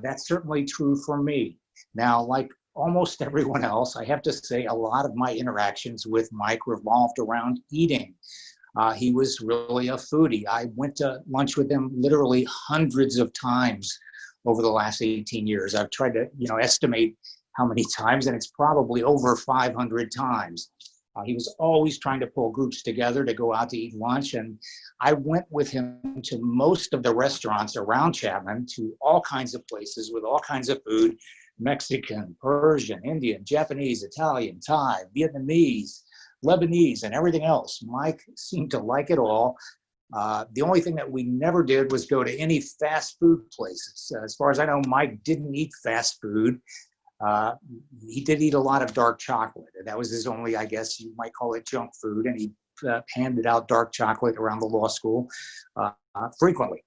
That's certainly true for me. Now, like almost everyone else, I have to say a lot of my interactions with Mike revolved around eating. He was really a foodie. I went to lunch with him literally hundreds of times over the last 18 years. I've tried to, estimate how many times, and it's probably over 500 times. He was always trying to pull groups together to go out to eat lunch, and I went with him to most of the restaurants around Chapman, to all kinds of places with all kinds of food: Mexican, Persian, Indian, Japanese, Italian, Thai, Vietnamese, Lebanese, and everything else. Mike seemed to like it all. The only thing that we never did was go to any fast food places. As far as I know, Mike didn't eat fast food. He did eat a lot of dark chocolate, and that was his only, I guess you might call it, junk food. And he handed out dark chocolate around the law school frequently.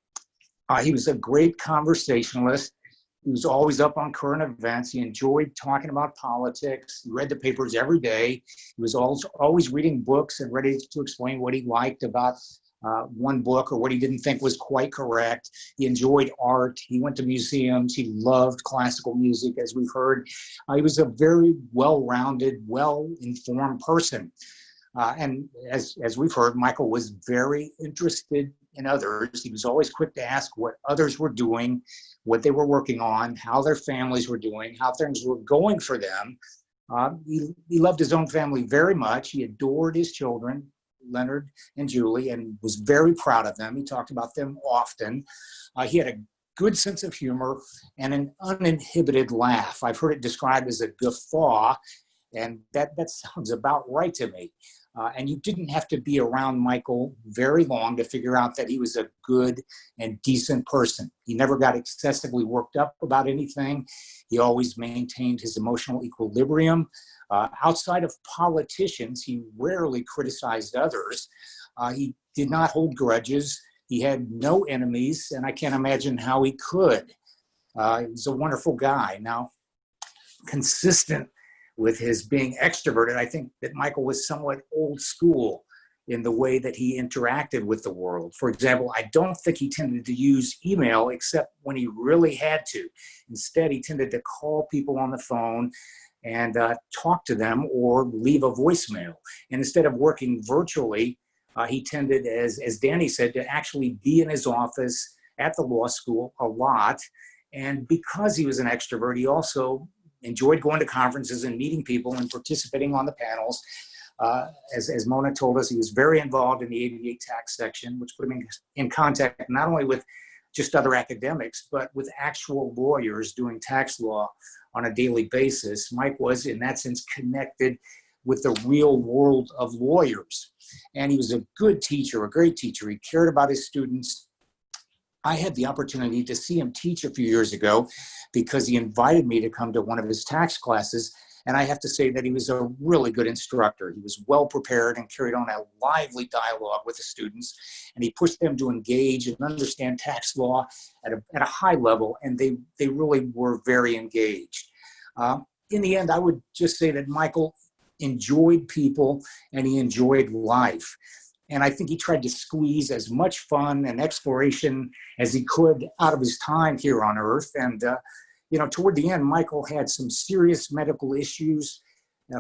He was a great conversationalist. He was always up on current events. He enjoyed talking about politics. He read the papers every day. He was always reading books and ready to explain what he liked about one book or what he didn't think was quite correct. He enjoyed art. He went to museums. He loved classical music, as we've heard. He was a very well-rounded, well-informed person. And as we've heard, Michael was very interested in others. He was always quick to ask what others were doing, what they were working on, how their families were doing, how things were going for them. He loved his own family very much. He adored his children, Leonard and Julie, and was very proud of them. He talked about them often. He had a good sense of humor and an uninhibited laugh. I've heard it described as a guffaw, and that sounds about right to me. And you didn't have to be around Michael very long to figure out that he was a good and decent person. He never got excessively worked up about anything. He always maintained his emotional equilibrium. Outside of politicians, he rarely criticized others. He did not hold grudges. He had no enemies, and I can't imagine how he could. He was a wonderful guy. Now, consistent with his being extroverted, I think that Michael was somewhat old school in the way that he interacted with the world. For example, I don't think he tended to use email except when he really had to. Instead, he tended to call people on the phone and talk to them or leave a voicemail. And instead of working virtually, he tended, as Danny said, to actually be in his office at the law school a lot. And because he was an extrovert, he also enjoyed going to conferences and meeting people and participating on the panels. As Mona told us, he was very involved in the 88 tax section, which put him in contact not only with just other academics, but with actual lawyers doing tax law on a daily basis. Mike was, in that sense, connected with the real world of lawyers. And he was a good teacher, a great teacher. He cared about his students. I had the opportunity to see him teach a few years ago because he invited me to come to one of his tax classes. And I have to say that he was a really good instructor. He was well prepared and carried on a lively dialogue with the students. And he pushed them to engage and understand tax law at a high level. And they really were very engaged. In the end, I would just say that Michael enjoyed people and he enjoyed life. And I think he tried to squeeze as much fun and exploration as he could out of his time here on Earth. And, toward the end, Michael had some serious medical issues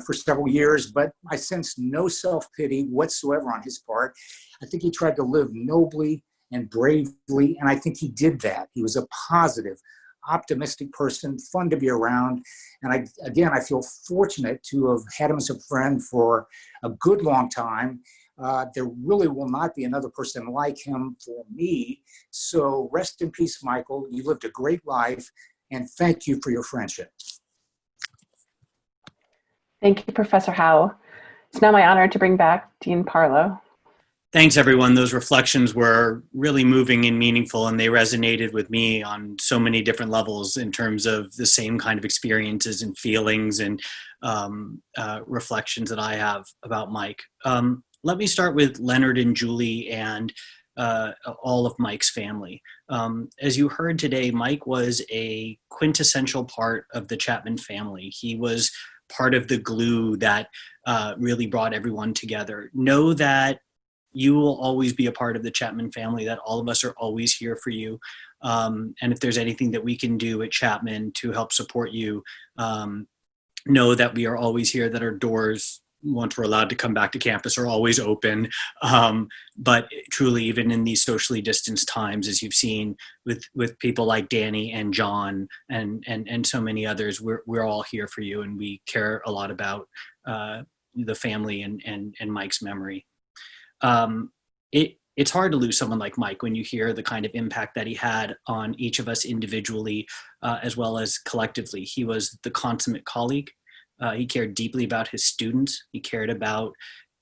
for several years, but I sensed no self-pity whatsoever on his part. I think he tried to live nobly and bravely, and I think he did that. He was a positive, optimistic person, fun to be around. And I feel fortunate to have had him as a friend for a good long time. There really will not be another person like him for me. So rest in peace, Michael. You lived a great life, and thank you for your friendship. Thank you, Professor Howe. It's now my honor to bring back Dean Parlow. Thanks, everyone. Those reflections were really moving and meaningful, and they resonated with me on so many different levels in terms of the same kind of experiences and feelings and reflections that I have about Mike. Let me start with Leonard and Julie and all of Mike's family. As you heard today, Mike was a quintessential part of the Chapman family. He was part of the glue that really brought everyone together. Know that you will always be a part of the Chapman family, that all of us are always here for you. And if there's anything that we can do at Chapman to help support you, know that we are always here, that our doors, once we're allowed to come back to campus, are always open. But truly, even in these socially distanced times, as you've seen with people like Danny and John and so many others, we're all here for you, and we care a lot about the family and Mike's memory. It's hard to lose someone like Mike when you hear the kind of impact that he had on each of us individually, as well as collectively. He was the consummate colleague. He cared deeply about his students. He cared about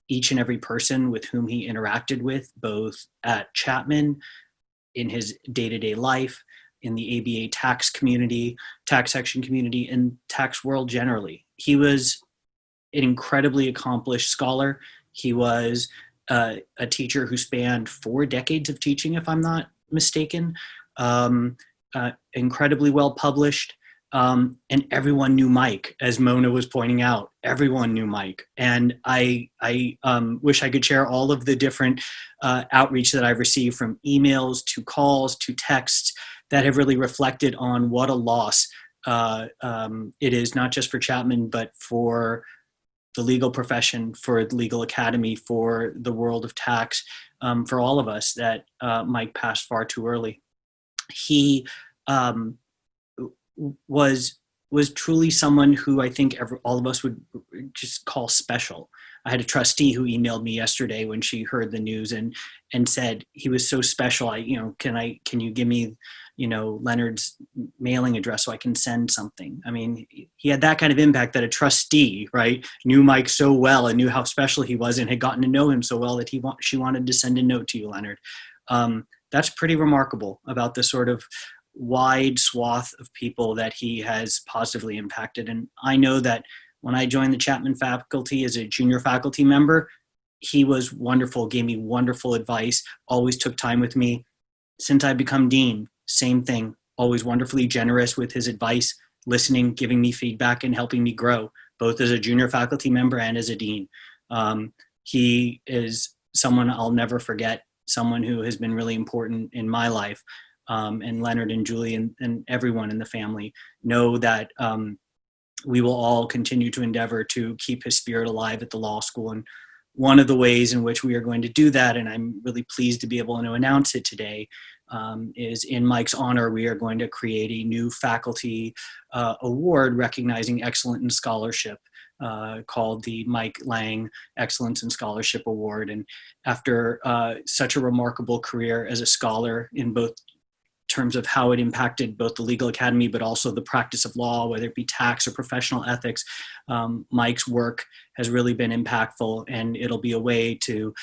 each and every person with whom he interacted with, both at Chapman, in his day-to-day life, in the ABA tax community, tax section community, and tax world generally. He was an incredibly accomplished scholar. He was a teacher who spanned 4 decades of teaching, if I'm not mistaken, incredibly well published, and everyone knew Mike, as Mona was pointing out. Everyone knew Mike, and I wish I could share all of the different outreach that I've received, from emails to calls to texts, that have really reflected on what a loss it is, not just for Chapman, but for the legal profession, for the legal academy, for the world of tax, for all of us, that Mike passed far too early. He was truly someone who I think all of us would just call special. I had a trustee who emailed me yesterday when she heard the news and said he was so special. Can you give me, Leonard's mailing address so I can send something? I mean, he had that kind of impact that a trustee, right, knew Mike so well and knew how special he was and had gotten to know him so well that she wanted to send a note to you, Leonard. That's pretty remarkable about the sort of wide swath of people that he has positively impacted. And I know that when I joined the Chapman faculty as a junior faculty member, he was wonderful, gave me wonderful advice, always took time with me. Since I've become dean, same thing, always wonderfully generous with his advice, listening, giving me feedback, and helping me grow, both as a junior faculty member and as a dean. He is someone I'll never forget, someone who has been really important in my life. And Leonard and Julie and everyone in the family know that we will all continue to endeavor to keep his spirit alive at the law school. And one of the ways in which we are going to do that, and I'm really pleased to be able to announce it today, is in Mike's honor, we are going to create a new faculty award recognizing excellence in scholarship, called the Mike Lang Excellence in Scholarship Award. And after such a remarkable career as a scholar in both terms of how it impacted both the legal academy, but also the practice of law, whether it be tax or professional ethics, Mike's work has really been impactful, and it'll be a way to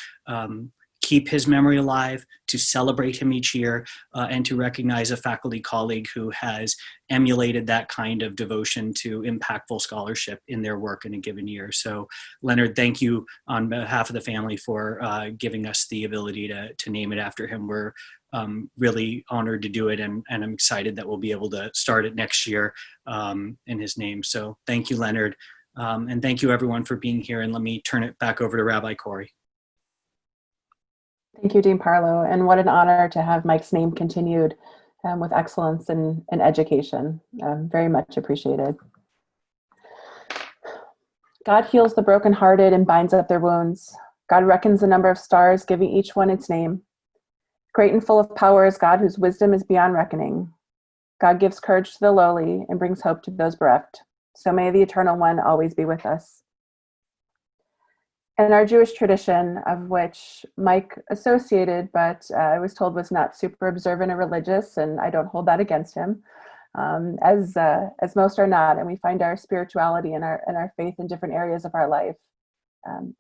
keep his memory alive, to celebrate him each year, and to recognize a faculty colleague who has emulated that kind of devotion to impactful scholarship in their work in a given year. So Leonard, thank you on behalf of the family for giving us the ability to name it after him. We're really honored to do it, and I'm excited that we'll be able to start it next year in his name. So thank you, Leonard, and thank you everyone for being here, and let me turn it back over to Rabbi Corie. Thank you, Dean Parlow, and what an honor to have Mike's name continued with excellence in education. Very much appreciated. God heals the brokenhearted and binds up their wounds. God reckons the number of stars, giving each one its name. Great and full of power is God, whose wisdom is beyond reckoning. God gives courage to the lowly and brings hope to those bereft. So may the Eternal One always be with us. And our Jewish tradition, of which Mike associated, but I was told was not super observant or religious, and I don't hold that against him, as most are not, and we find our spirituality and our faith in different areas of our life.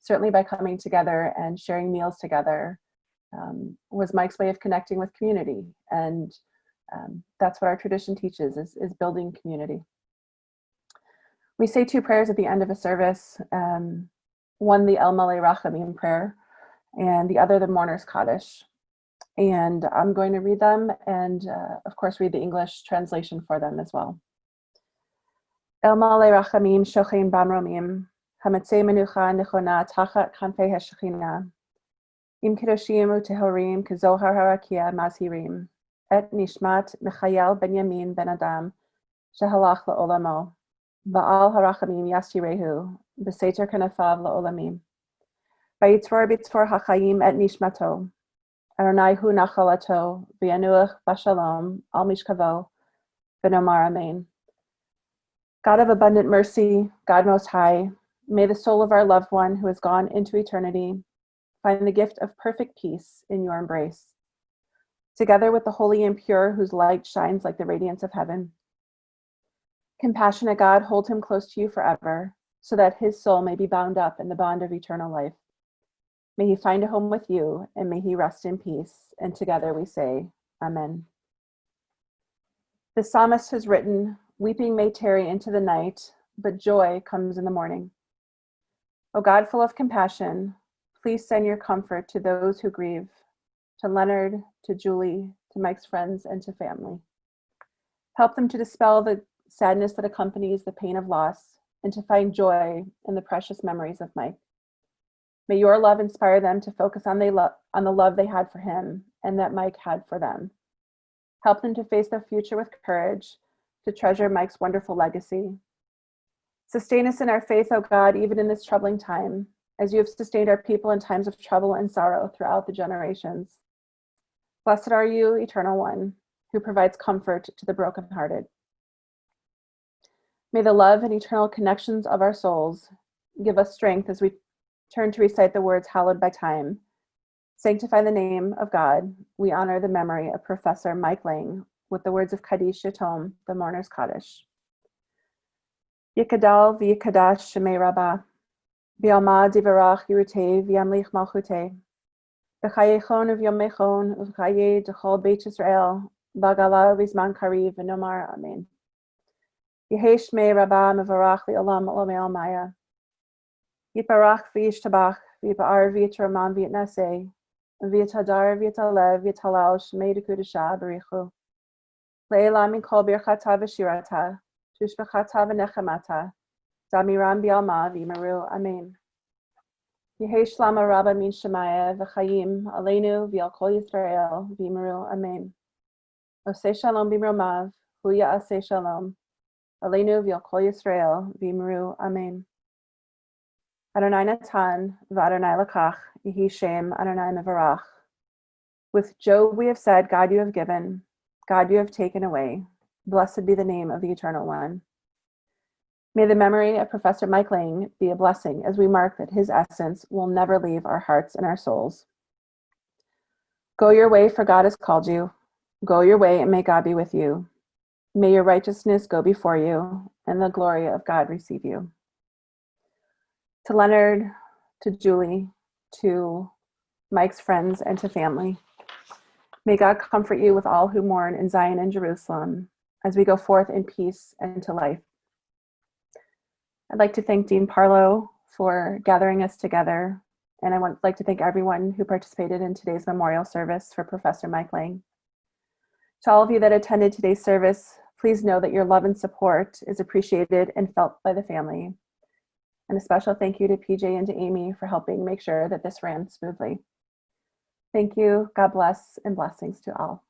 certainly by coming together and sharing meals together was Mike's way of connecting with community. And that's what our tradition teaches, is building community. We say 2 prayers at the end of a service, one the El Malei Rachamim prayer, and the other the Mourner's Kaddish. And I'm going to read them and, of course, read the English translation for them as well. El Malei Rachamim Shochim Bamromim, Hamatzei Menucha Nechona Tachat Kanfei HaShechina, Im Kedoshim Utehorim Kezohar Harakia Mazhirim, Et Nishmat Michael Benjamin Ben Adam, Shehalach La'olamo, Ba'al Harachamim Yasirehu, B'Seter Kanafav La'olamim, Bayitzvor Bitzvor HaChayim Et Nishmato, Adonai Hu Nachalato, V'yanuach Bashalom, Al Mishkavo, V'nomar Amen. God of abundant mercy, God Most High, may the soul of our loved one who has gone into eternity find the gift of perfect peace in your embrace, together with the holy and pure whose light shines like the radiance of heaven. Compassionate God, hold him close to you forever, so that his soul may be bound up in the bond of eternal life. May he find a home with you, and may he rest in peace. And together we say, Amen. The psalmist has written, weeping may tarry into the night, but joy comes in the morning. O God, full of compassion, please send your comfort to those who grieve, to Leonard, to Julie, to Mike's friends, and to family. Help them to dispel the sadness that accompanies the pain of loss, and to find joy in the precious memories of Mike. May your love inspire them to focus on the love they had for him and that Mike had for them. Help them to face their future with courage, to treasure Mike's wonderful legacy. Sustain us in our faith, O God, even in this troubling time, as you have sustained our people in times of trouble and sorrow throughout the generations. Blessed are you, Eternal One, who provides comfort to the brokenhearted. May the love and eternal connections of our souls give us strength as we turn to recite the words hallowed by time. Sanctify the name of God. We honor the memory of Professor Mike Lang with the words of Kaddish Yatom, the Mourner's Kaddish. Yikadal v'yikadash shemei Rabbi, v'yalma divarach yirutei v'yamlich malchutei, v'chayechon v'yomechon v'chaye d'chol Beit Yisrael, v'gala v'zman kariv v'nomar Amen. Yehei shmei Rabbi mevarach li'olam olamei almaya, Yiparach v'yishtabach v'yipar v'yitraman v'yitnaseh, v'yitadar v'yitalev v'yitalal shmei d'kudashah b'richu. Le'ela min kol birchata v'shirata, tushbechata v'nechamata, damiram b'alma v'yimaru. Amen. Yehei shlama rabba min shemaya v'chayim aleinu v'yal kol Yisrael v'yimaru. Amen. Oseh shalom b'mromav, hu ya'aseh shalom, aleinu v'yal kol Yisrael v'yimaru. Amen. Adonai Natan, v'Adonai Lakach, Yehi Shem, Adonai Mevarach. With Job we have said, God you have given, God you have taken away. Blessed be the name of the Eternal One. May the memory of Professor Mike Lang be a blessing as we mark that his essence will never leave our hearts and our souls. Go your way, for God has called you. Go your way, and may God be with you. May your righteousness go before you, and the glory of God receive you. To Leonard, to Julie, to Mike's friends, and to family, may God comfort you with all who mourn in Zion and Jerusalem as we go forth in peace and to life. I'd like to thank Dean Parlow for gathering us together, and I would like to thank everyone who participated in today's memorial service for Professor Mike Lang. To all of you that attended today's service, please know that your love and support is appreciated and felt by the family. And a special thank you to PJ and to Amy for helping make sure that this ran smoothly. Thank you. God bless and blessings to all.